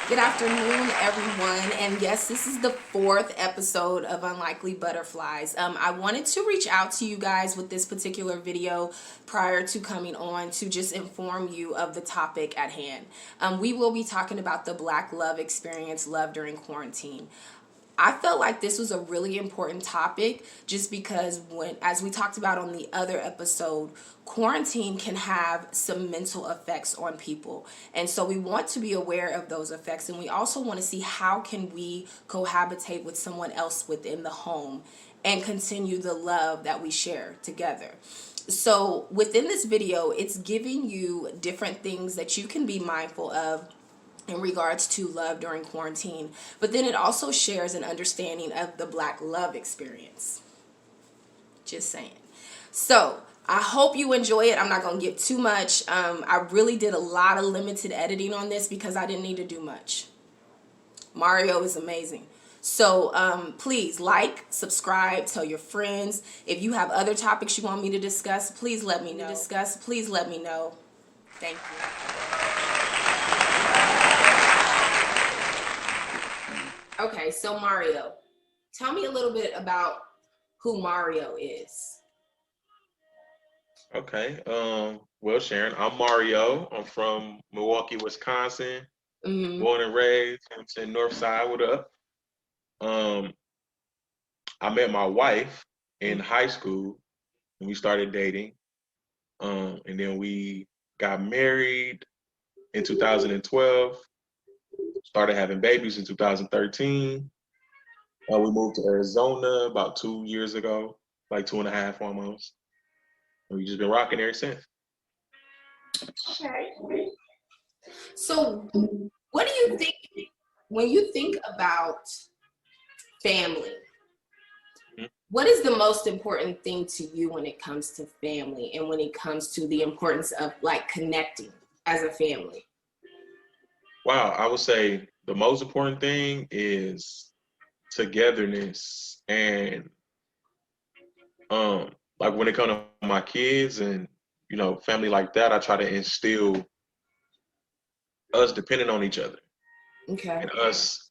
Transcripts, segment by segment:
Good afternoon, everyone. And yes, this is the fourth episode of Unlikely Butterflies. I wanted to reach out to you guys with this particular video prior to coming on to just inform you of the topic at hand. We will be talking about the Black love experience, love during quarantine. I felt like this was a really important topic just because as we talked about on the other episode, quarantine can have some mental effects on people. And so we want to be aware of those effects, and we also want to see how can we cohabitate with someone else within the home and continue the love that we share together. So within this video, it's giving you different things that you can be mindful of in regards to love during quarantine, but then it also shares an understanding of the Black love experience. Just saying. So I hope you enjoy it. I'm not going to get too much. I really did a lot of limited editing on this because I didn't need to do much. Mario is amazing. So please like, subscribe, tell your friends. If you have other topics you want me to discuss, please let me know. Thank you. Okay, so Mario, tell me a little bit about who Mario is. Okay. Well, Sharon, I'm Mario. I'm from Milwaukee, Wisconsin. Mm-hmm. Born and raised in North Side. What up? Um, I met my wife in high school and we started dating. And then we got married in 2012. Started having babies in 2013. We moved to Arizona about 2 years ago, like 2.5 almost. And we just been rocking ever since. Okay. So, what do you think when you think about family? What is the most important thing to you when it comes to family and when it comes to the importance of like connecting as a family? Wow, I would say the most important thing is togetherness and like when it comes to my kids and family like that, I try to instill us depending on each other Okay. and us,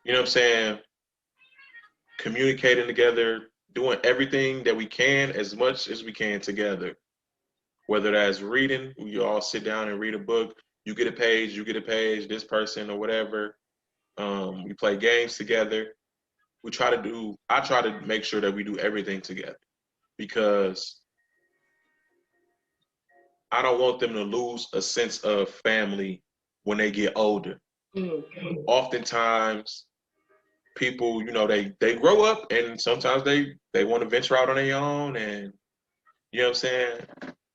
you know what I'm saying, communicating together, doing everything that we can as much as we can together. Whether that's reading, we all sit down and read a book, you get a page, this person or whatever. We play games together. I try to make sure that we do everything together because I don't want them to lose a sense of family when they get older. Mm-hmm. Oftentimes, people, they grow up and sometimes they want to venture out on their own, and you know what I'm saying?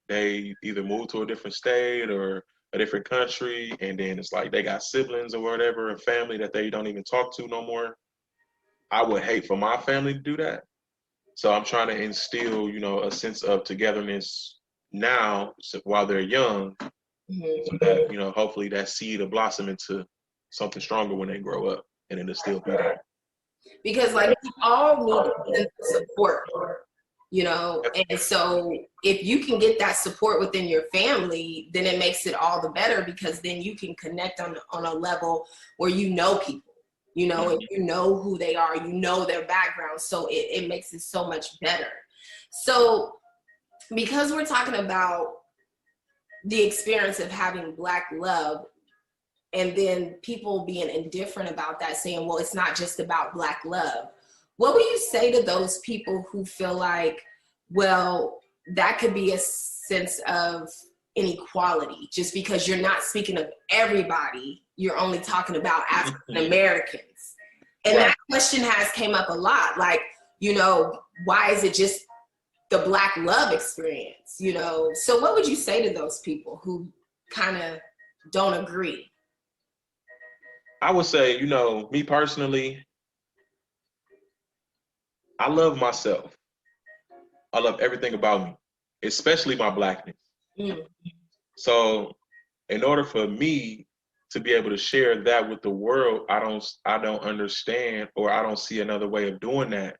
They either move to a different state or a different country, and then it's like they got siblings or whatever, a family that they don't even talk to no more. I would hate for my family to do that. So I'm trying to instill, a sense of togetherness now while they're young, so that, hopefully that seed will blossom into something stronger when they grow up and it'll still be there. Because like we all need support, and so if you can get that support within your family, then it makes it all the better because then you can connect on a level where you know people, and you know who they are, you know their background, so it makes it so much better. So because we're talking about the experience of having Black love and then people being indifferent about that, saying, well, it's not just about Black love, what would you say to those people who feel like, well, that could be a sense of inequality just because you're not speaking of everybody, you're only talking about African Americans? And that question has came up a lot, like, why is it just the Black love experience, So what would you say to those people who kind of don't agree? I would say, me personally, I love myself. I love everything about me, especially my Blackness. Mm. So in order for me to be able to share that with the world, I don't understand, or I don't see another way of doing that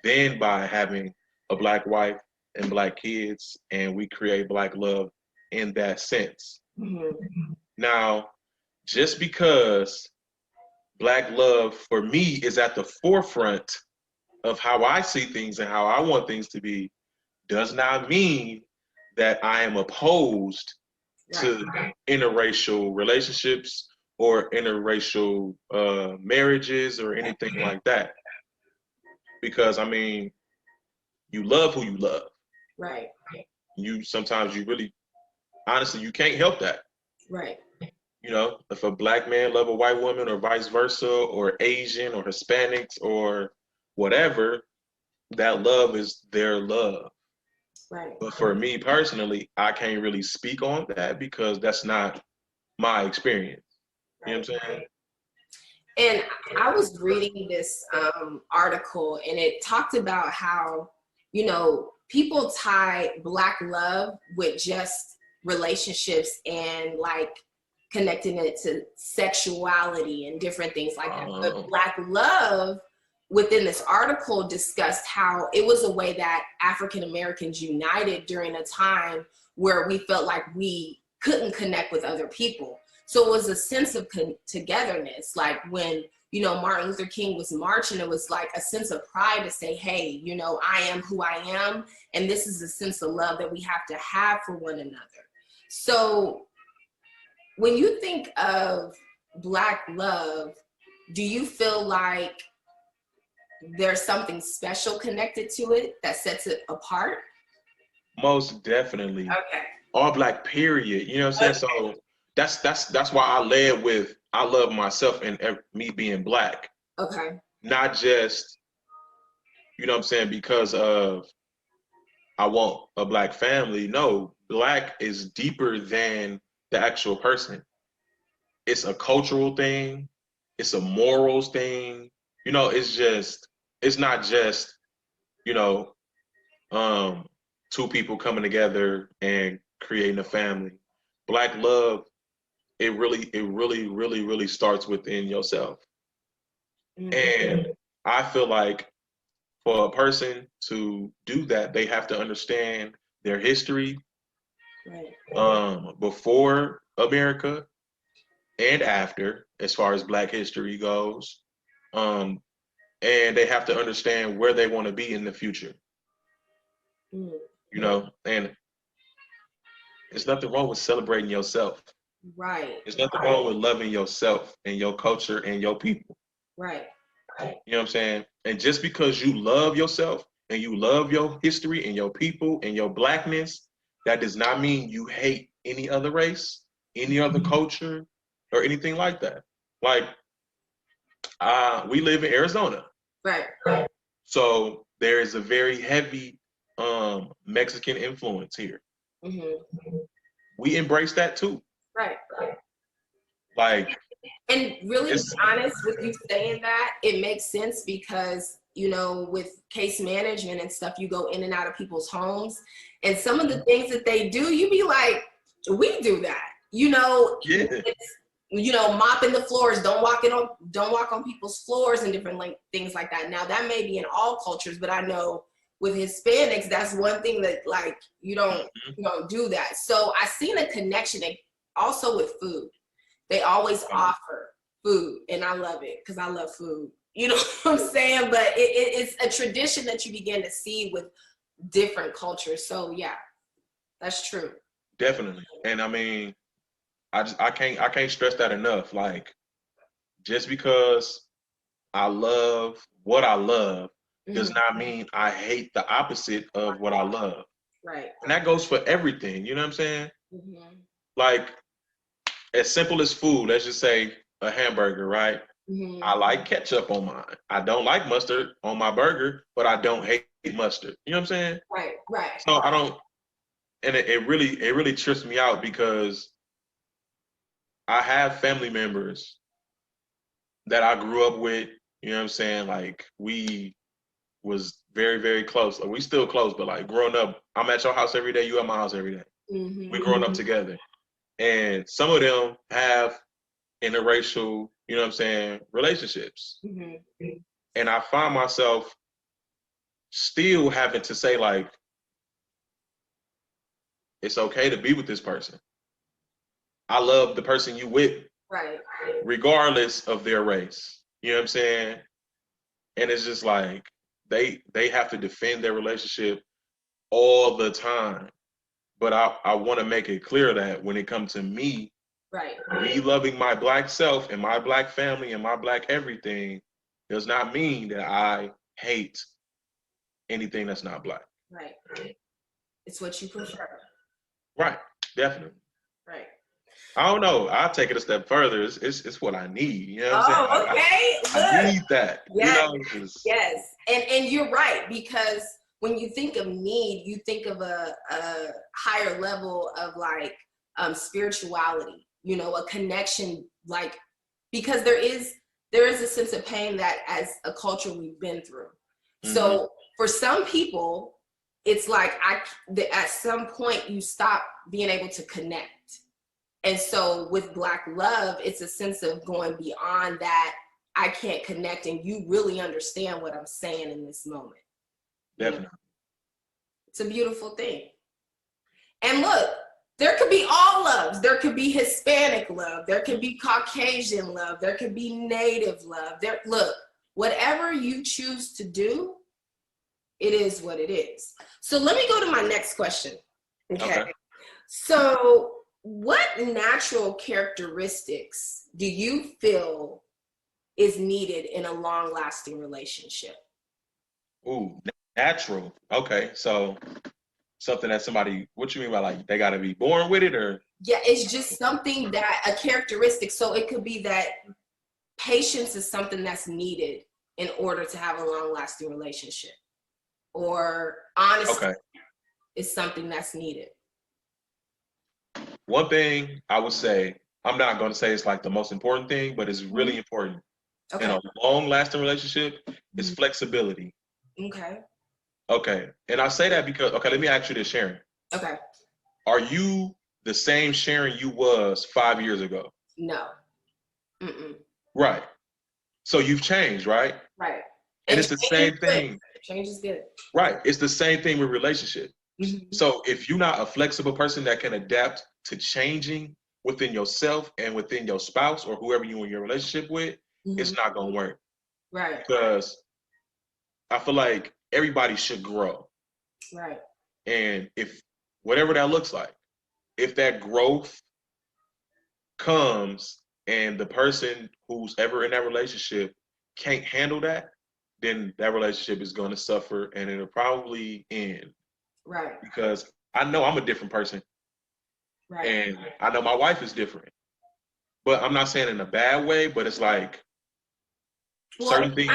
than by having a Black wife and Black kids, and we create Black love in that sense. Mm-hmm. Now, just because Black love for me is at the forefront of how I see things and how I want things to be, does not mean that I am opposed to interracial relationships or interracial marriages or anything like that. Because I mean, you love who you love. Right. You sometimes you really, honestly, you can't help that. Right. You know, if a Black man love a white woman or vice versa, or Asian or Hispanics or whatever, that love is their love. Right. But for me personally, I can't really speak on that because that's not my experience. You know what I'm saying? And I was reading this article, and it talked about how, you know, people tie Black love with just relationships and like connecting it to sexuality and different things like that. But Black love within this article discussed how it was a way that African Americans united during a time where we felt like we couldn't connect with other people. So it was a sense of togetherness. Like when, you know, Martin Luther King was marching, it was like a sense of pride to say, hey, you know, I am who I am. And this is a sense of love that we have to have for one another. So when you think of Black love, do you feel like there's something special connected to it that sets it apart? Most definitely. Okay. All Black, period. You know what I'm saying? So that's why I led with I love myself and me being Black. Okay. Not just, you know what I'm saying, because of I want a Black family. No, Black is deeper than the actual person. It's a cultural thing. It's a morals thing. You know, it's not just, you know, um, two people coming together and creating a family. Black love, it really starts within yourself. And I feel like for a person to do that, they have to understand their history, before America and after, as far as Black history goes. And they have to understand where they want to be in the future. You know, and there's nothing wrong with celebrating yourself. Right. There's nothing wrong with loving yourself and your culture and your people. Right. You know what I'm saying? And just because you love yourself and you love your history and your people and your Blackness, that does not mean you hate any other race, any other culture, or anything like that. Like, we live in Arizona. Right. So there is a very heavy Mexican influence here. We embrace that too. Right. Like, and really be honest with you saying that, it makes sense because, you know, with case management and stuff, you go in and out of people's homes, and some of the things that they do, you be like, we do that, you know. yeah. You know, mopping the floors, don't walk on people's floors and different things like that. Now that may be in all cultures, but I know with Hispanics, that's one thing that like you don't do that. So I seen a connection also with food. They always offer food, and I love it because I love food. You know what I'm saying? But it's a tradition that you begin to see with different cultures. So yeah, that's true. Definitely. And I mean, I can't stress that enough. Like, just because I love what I love does not mean I hate the opposite of what I love. Right. And that goes for everything. You know what I'm saying? Like, as simple as food, let's just say a hamburger, right? I like ketchup on mine. I don't like mustard on my burger, but I don't hate mustard. You know what I'm saying? Right, right. So I don't, and it really trips me out because I have family members that I grew up with. You know what I'm saying? Like, we was very, very close. Like, we still close, but like growing up, I'm at your house every day, you at my house every day. We're growing up together. And some of them have interracial, you know what I'm saying, relationships. And I find myself still having to say, like, it's okay to be with this person. I love the person you with, Right. regardless of their race. You know what I'm saying? And it's just like they have to defend their relationship all the time. But I want to make it clear that when it comes to me, Right. me loving my Black self and my Black family and my Black everything does not mean that I hate anything that's not Black. Right. It's what you prefer. Right. Definitely. Right. I don't know. I'll take it a step further. It's what I need. You know what I'm saying? Oh, okay. I Look. need that. Yes. You know, just, Yes. And you're right, because when you think of need, you think of a higher level of like spirituality, you know, a connection, like, because there is a sense of pain that as a culture we've been through. So for some people, it's like at some point you stop being able to connect. And so with Black love, it's a sense of going beyond that. I can't connect, and you really understand what I'm saying in this moment. definitely. It's a beautiful thing. And look, there could be all loves. There could be Hispanic love. There could be Caucasian love. There could be Native love. Look, whatever you choose to do, it is what it is. So let me go to my next question. Okay. So what natural characteristics do you feel is needed in a long-lasting relationship? Ooh, natural. Okay, so something that somebody, what you mean by like they got to be born with it, or? Yeah, it's just something that, a characteristic. So it could be that patience is something that's needed in order to have a long-lasting relationship, or honesty is something that's needed. One thing I would say, I'm not going to say it's like the most important thing, but it's really important in a long-lasting relationship is flexibility. Okay. And I say that because, okay, let me ask you this, Sharon. Okay. Are you the same Sharon you was 5 years ago? No. Right. So you've changed, right? Right. And it's the same thing. Change is good. Right. It's the same thing with relationships. So if you're not a flexible person that can adapt to changing within yourself and within your spouse or whoever you in your relationship with, it's not going to work. Right. Because I feel like everybody should grow. Right. And if whatever that looks like, if that growth comes and the person who's ever in that relationship can't handle that, then that relationship is going to suffer and it'll probably end. Right. Because I know I'm a different person. Right. And I know my wife is different. But I'm not saying in a bad way, but it's like certain things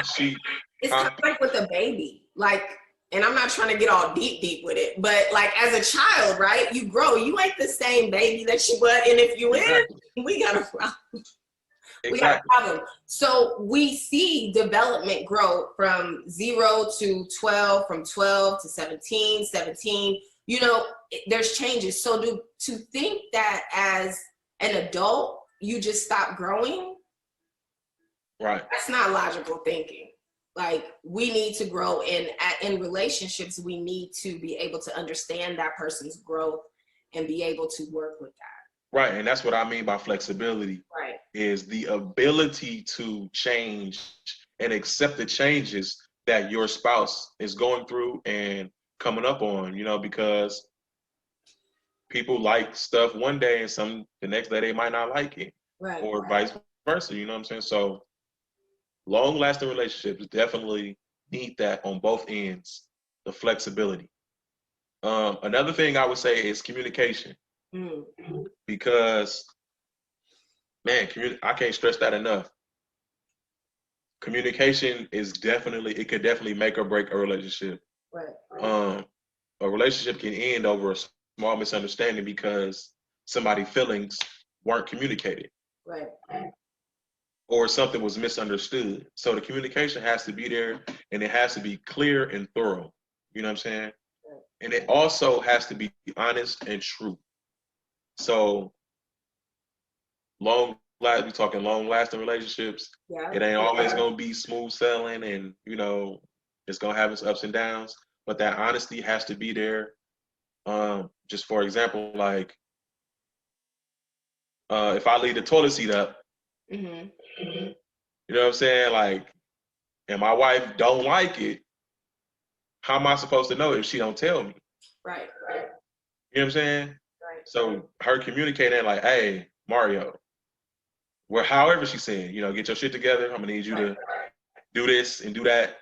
it's kind of like with a baby. Like, and I'm not trying to get all deep with it, but like as a child, right? You grow. You ain't the same baby that you were. And if you is, we got a problem. We got a problem. So we see development grow from 0 to 12, from 12 to 17, 17. You know, there's changes. So to think that as an adult, you just stop growing, right? That's not logical thinking. Like, we need to grow in relationships. We need to be able to understand that person's growth and be able to work with that. Right, and that's what I mean by flexibility. Right. Is the ability to change and accept the changes that your spouse is going through and coming up on, you know, because people like stuff one day and the next day they might not like it. Right. Or vice versa, you know what I'm saying? So long-lasting relationships definitely need that on both ends, the flexibility. Another thing I would say is communication. Because man, I can't stress that enough. Communication is it could definitely make or break a relationship. Right. A relationship can end over a small misunderstanding because somebody's feelings weren't communicated. Right. Or something was misunderstood. So the communication has to be there and it has to be clear and thorough. You know what I'm saying? Right. And it also has to be honest and true. So we talking long-lasting relationships. Yeah. It ain't always gonna be smooth sailing, and you know, it's gonna have its ups and downs. But that honesty has to be there. Just for example, like if I leave the toilet seat up Mm-hmm. You know what I'm saying? Like, and my wife don't like it. How am I supposed to know if she don't tell me? Right. You know what I'm saying? Right. So her communicating like, hey, Mario, where however she said, you know, get your shit together. I'm gonna need you to do this and do that.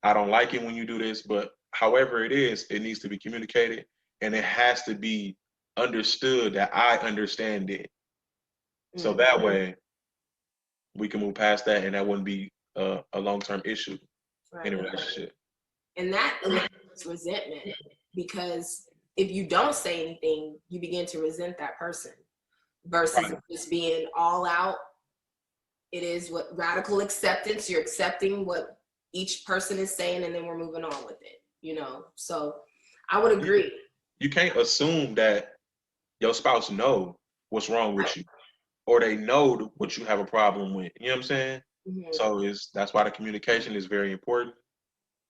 I don't like it when you do this, but however it is, it needs to be communicated and it has to be understood that I understand it. So Mm-hmm. that way we can move past that and that wouldn't be a long-term issue in a Right. relationship. And that eliminates resentment, because if you don't say anything, you begin to resent that person versus Right. just being all out. It is what radical acceptance. You're accepting what each person is saying, and then we're moving on with it. So I would You, agree. you can't assume that your spouse know what's wrong with you or they know what you have a problem with. You know what I'm saying? Mm-hmm. So that's why the communication is very important.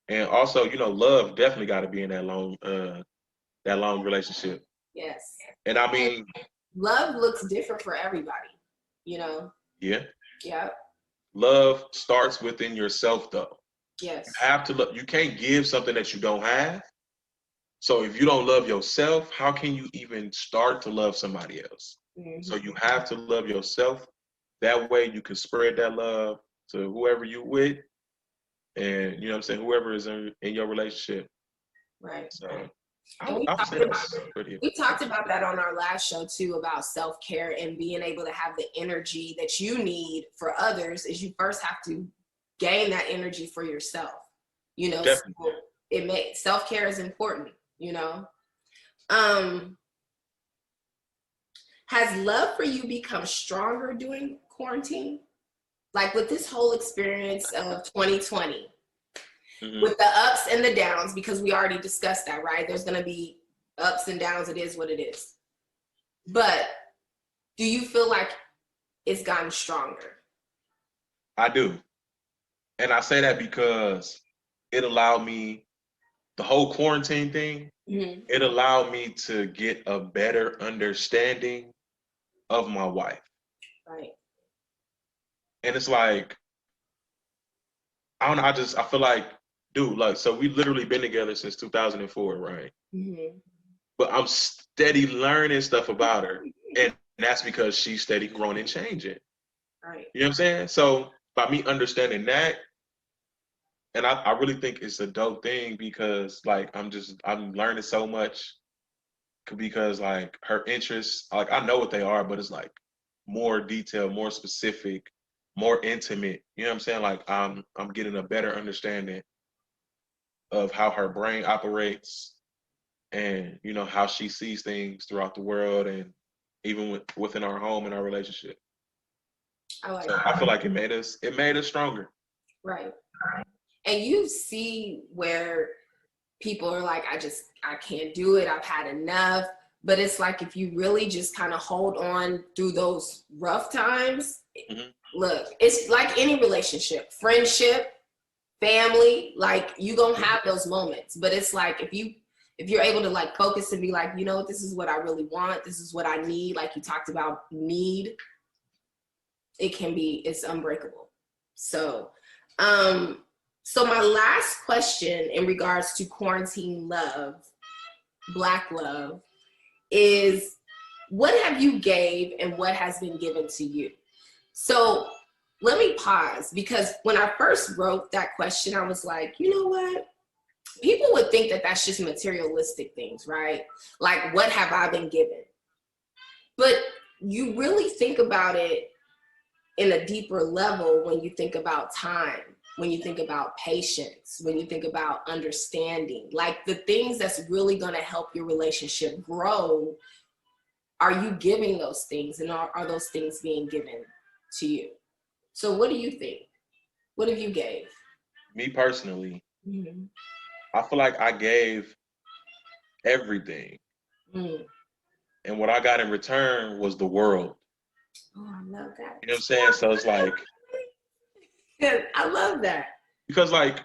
And also, you know, love definitely got to be in that long relationship. Yes. And I And mean, love looks different for everybody. You know. yeah, Yeah. love starts within yourself though. You Yes. have to look, you can't give something that you don't have. So if you don't love yourself, how can you even start to love somebody else? So Mm-hmm. you have to love yourself. That way you can spread that love to whoever you with and you know what I'm saying, whoever is in your relationship. Right. So And we I would talked say about that's pretty. we talked about that on our last show too, about self-care and being able to have the energy that you need for others. Is you first have to gain that energy for yourself. So Definitely. it makes self-care is important. Um, has love for you become stronger during quarantine? Like with this whole experience of 2020, Hmm. with the ups and the downs, because we already discussed that, right? There's going to be ups and downs. It is what it is. But do you feel like it's gotten stronger? I do. And I say that because it allowed me, the whole quarantine thing, Mm-hmm. it allowed me to get a better understanding of my wife. Right. And it's like, I don't know, I feel like, dude, like, so we literally been together since 2004, right? Mm-hmm. But I'm steady learning stuff about her. And that's because she's steady growing and changing. Right. You know what I'm saying? So by me understanding that, and I really think it's a dope thing because like I'm learning so much because like her interests, like I know what they are, but it's like more detailed, more specific, more intimate. You know what I'm saying? Like I'm getting a better understanding of how her brain operates and you know how she sees things throughout the world and even within our home and our relationship. I like So that. I feel like it made us stronger. Right. And you see where people are like, I can't do it. I've had enough. But it's like if you really just kind of hold on through those rough times, Hmm. look, it's like any relationship, friendship, family, like you gonna have those moments. But it's like if you're able to like focus and be like, this is what I really want, this is what I need, like you talked about need, it's unbreakable. So so my last question in regards to quarantine love, Black love, is what have you gave and what has been given to you? So let me pause, because when I first wrote that question, I was like, you know what? People would think that that's just materialistic things, right? Like, what have I been given? But you really think about it in a deeper level when you think about time, when you think about patience, when you think about understanding, like the things that's really going to help your relationship grow. Are you giving those things, and are those things being given to you? So what do you think? What have you gave? Me personally, Mm-hmm. I feel like I gave everything. Mm. And what I got in return was the world. Oh, I love that. You know what I'm saying? So it's like, I love that. because like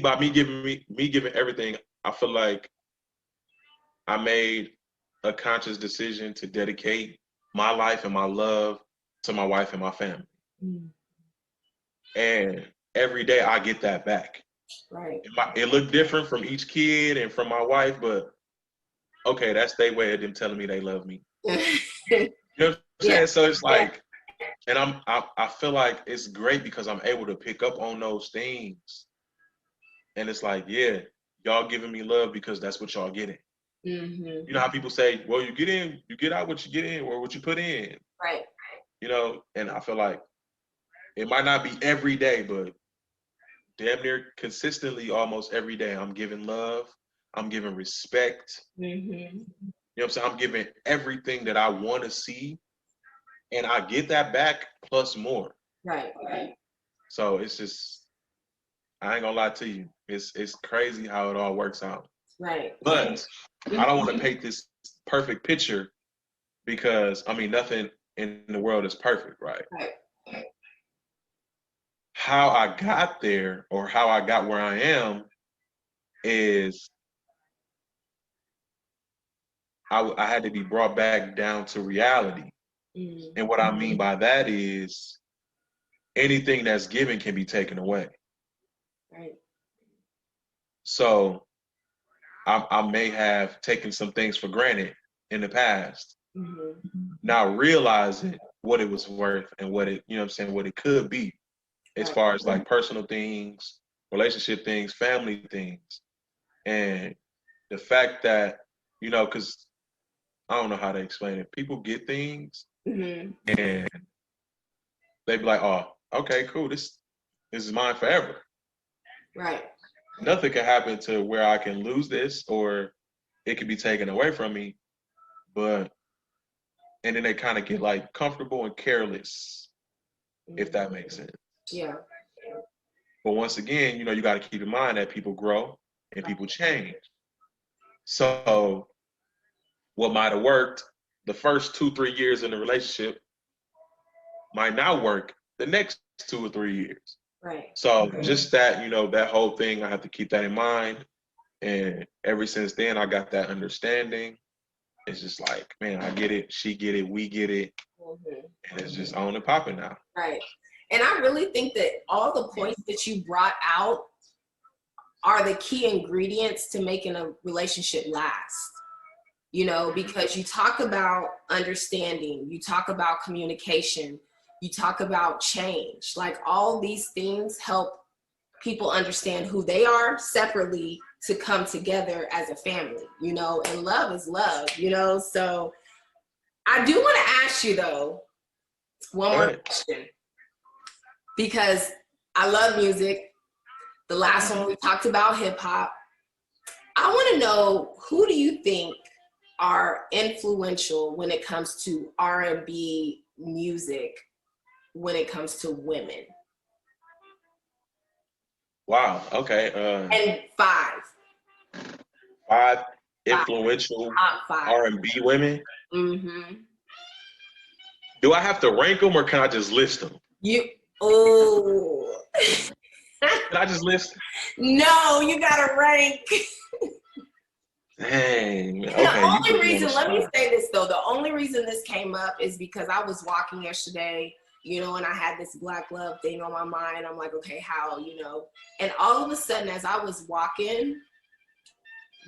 by me giving everything, I feel like I made a conscious decision to dedicate my life and my love to my wife and my family. Mm. And every day I get that back. Right. It looked different from each kid and from my wife, but okay, that's their way of them telling me they love me. You know what I'm Yeah. saying? So it's like, and I feel like it's great because I'm able to pick up on those things. And it's like, yeah, y'all giving me love because that's what y'all getting. Mm-hmm. You know how people say, well, you get in, you get out what you get in or what you put in. Right. You know, and I feel like it might not be every day, but damn near consistently almost every day I'm giving love, I'm giving respect. Mm-hmm. You know what I'm saying? I'm giving everything that I want to see, and I get that back plus more. Right. Right. So it's just, I ain't gonna lie to you. It's crazy how it all works out. Right. But I don't want to paint this perfect picture because I mean nothing in the world is perfect, right? Right. How I got there or how I got where I am is I had to be brought back down to reality. Mm-hmm. And what I mean by that is anything that's given can be taken away. Right. So I may have taken some things for granted in the past, Mm-hmm. now realizing what it was worth and what it, you know what I'm saying, what it could be as Right. far as like personal things, relationship things, family things. And the fact that, you know, because I don't know how to explain it. People get things Mm-hmm. and they be like, oh, okay, cool. This is mine forever. Right. Nothing can happen to where I can lose this or it can be taken away from me. But and then they kind of get like comfortable and careless, if that makes sense. Yeah. But once again, you know, you got to keep in mind that people grow and people change. So what might have worked the first 2-3 years in the relationship might not work the next 2 or 3 years. Right. So just that, you know, that whole thing, I have to keep that in mind. And ever since then, I got that understanding. It's just like, man, I get it. She get it. We get it. Mm-hmm. And it's just on and popping now. Right. And I really think that all the points that you brought out are the key ingredients to making a relationship last. You know, because you talk about understanding, you talk about communication, you talk about change. Like all these things help people understand who they are separately to come together as a family, you know, and love is love, you know. So I do want to ask you though, one more question, because I love music. The last one we talked about hip hop. I want to know, who do you think are influential when it comes to R&B music when it comes to women? Wow. Okay. And five. Five influential Top five. R&B women. Mm-hmm. Do I have to rank them or can I just list them? Oh. Can I just list? No, you gotta rank. Dang. And Okay, the you put only me on the reason, let me spot. say this though, the only reason this came up is because I was walking yesterday, you know, and I had this Black love thing on my mind. I'm like, okay, how, you know? And all of a sudden, as I was walking,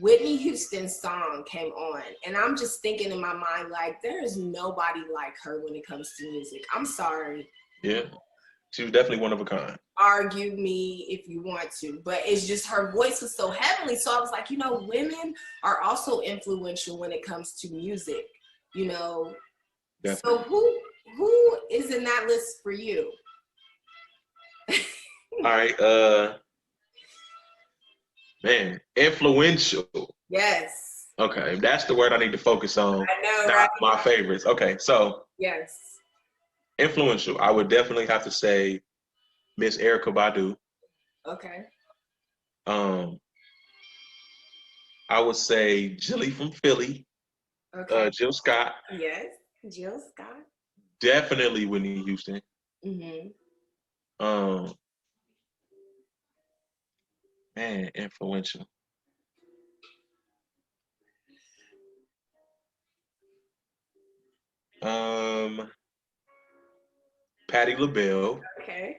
Whitney Houston's song came on. And I'm just thinking in my mind, like, there is nobody like her when it comes to music. I'm sorry. Yeah. She was definitely one of a kind. Argue me if you want to, but it's just her voice was so heavenly. So I was like, you know, women are also influential when it comes to music, you know. Definitely. So who is in that list for you? All right. Man, influential. Yes. Okay, that's the word I need to focus on. I know, Not right? my favorites. Okay, so Yes. influential. I would definitely have to say Miss Erica Badu. Okay. Um, I would say Jilly from Philly. Okay. Jill Scott. Yes. Jill Scott. Definitely Whitney Houston. Mm-hmm. Um, man, influential. Um, Patti LaBelle. Okay.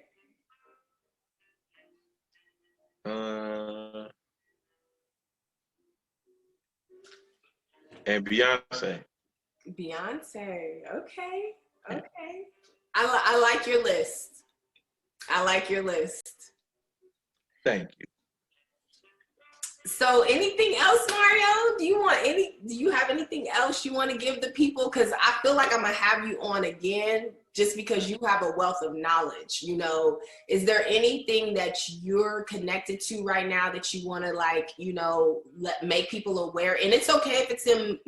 And Beyonce. Beyonce. Okay. Okay. I like your list. I like your list. Thank you. So anything else, Mario? Do you have anything else you want to give the people? Because I feel like I'm gonna have you on again just because you have a wealth of knowledge. You know, is there anything that you're connected to right now that you want to, like, you know, make people aware? And it's okay if it's in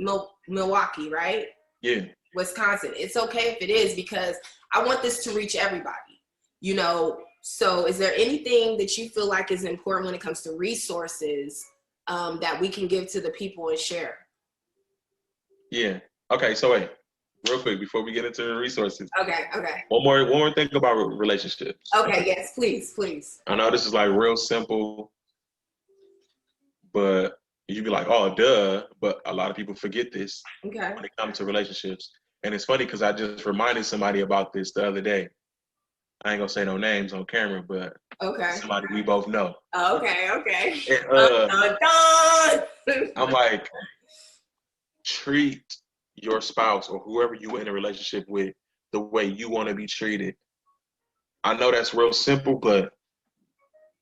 Milwaukee, right? Yeah. Wisconsin. It's okay if it is, because I want this to reach everybody, you know. So is there anything that you feel like is important when it comes to resources that we can give to the people and share? Yeah. Okay, so wait, real quick before we get into the resources. Okay. One more thing about relationships. Okay, yes, please. I know this is like real simple, but you'd be like, oh, duh. But a lot of people forget this Okay. when it comes to relationships. And it's funny because I just reminded somebody about this the other day. I ain't gonna say no names on camera, but somebody we both know. Okay. And, I'm like, treat your spouse or whoever you in a relationship with the way you want to be treated. I know that's real simple, but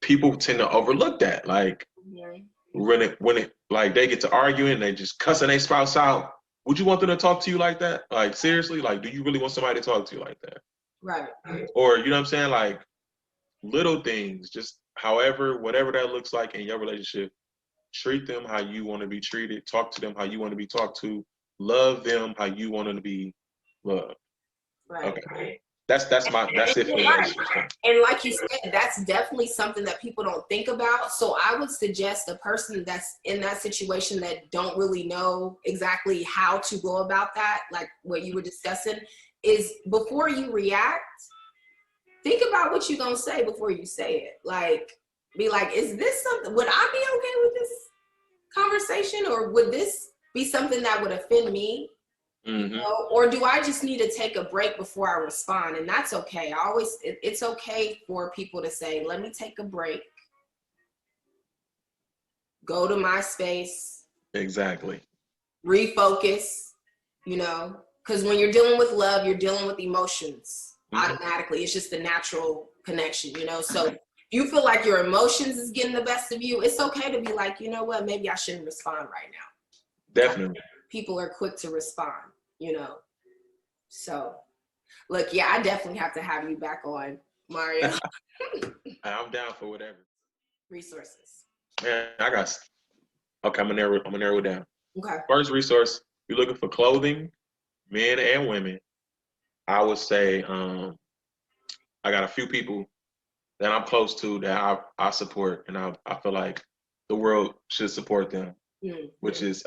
people tend to overlook that. Like when it like they get to arguing, they just cussing their spouse out. Would you want them to talk to you like that? Like seriously, like do you really want somebody to talk to you like that? Right. Or you know what I'm saying? Like little things, just however, whatever that looks like in your relationship, treat them how you want to be treated, talk to them how you want to be talked to, love them how you want to be loved. Right. Okay. That's it for the relationship. And like you said, that's definitely something that people don't think about. So I would suggest a person that's in that situation that don't really know exactly how to go about that, like what you were discussing, is before you react, think about what you're going to say before you say it. Like, be like, is this something, would I be okay with this conversation? Or would this be something that would offend me? Mm-hmm. You know? Or do I just need to take a break before I respond? And that's okay. It's okay for people to say, let me take a break, go to my space. Exactly. Refocus, you know, because when you're dealing with love, you're dealing with emotions automatically. It's just a natural connection, you know. So if you feel like your emotions is getting the best of you, it's okay to be like, you know what, maybe I shouldn't respond right now. Definitely. People are quick to respond, you know. So, look, yeah, I definitely have to have you back on, Mario. I'm down for whatever. Resources. Man, okay, I'm gonna narrow it down. Okay. First resource, you're looking for clothing, men and women. I would say I got a few people that I'm close to that I support, and I feel like the world should support them, which is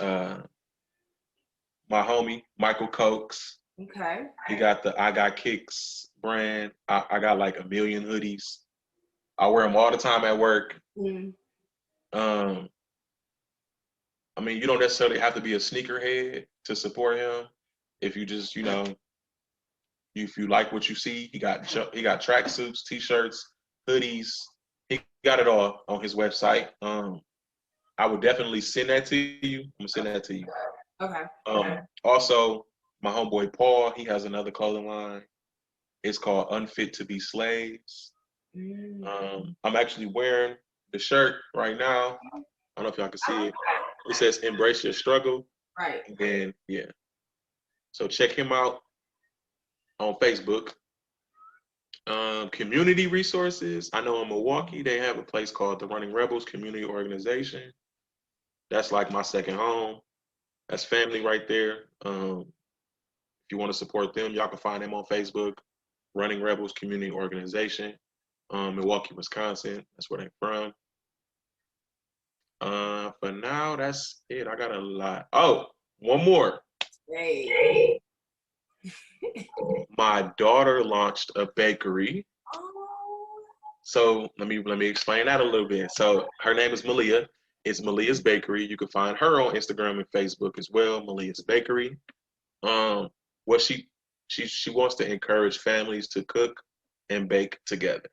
my homie Michael Cokes. Okay. He got the I Got Kicks brand. I got like 1 million hoodies. I wear them all the time at work. I mean, you don't necessarily have to be a sneakerhead to support him. If you just, you know, if you like what you see, he got tracksuits, t-shirts, hoodies. He got it all on his website. I would definitely send that to you. I'm gonna send that to you. Okay. Also, my homeboy Paul, he has another clothing line. It's called Unfit to Be Slaves. I'm actually wearing the shirt right now. I don't know if y'all can see it. It says "Embrace Your Struggle." Right. And yeah, so check him out on Facebook. Community resources. I know in Milwaukee they have a place called the Running Rebels Community Organization. That's like my second home. That's family right there. If you want to support them, y'all can find them on Facebook. Running Rebels Community Organization. Milwaukee, Wisconsin. That's where they're from. For now, that's it. I got a lot. Oh, one more. Hey. My daughter launched a bakery. So let me explain that a little bit. So her name is Malia. It's Malia's Bakery. You can find her on Instagram and Facebook as well, Malia's Bakery. What she she wants to encourage families to cook and bake together.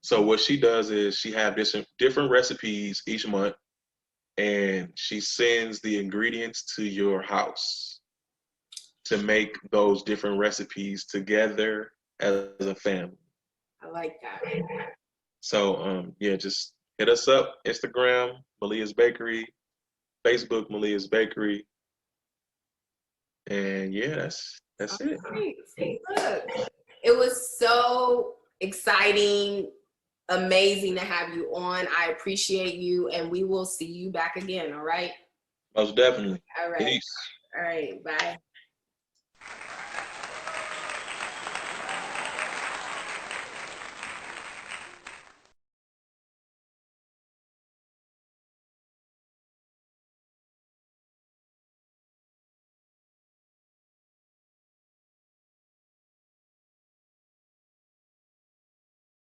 So what she does is she have different recipes each month, and she sends the ingredients to your house to make those different recipes together as a family. I like that. So yeah, just hit us up. Instagram, Malia's Bakery, Facebook, Malia's Bakery. And yeah, that's it. Right. See, look, it was so exciting, amazing to have you on. I appreciate you, and we will see you back again. All right. Most definitely. All right. Peace. All right. Bye.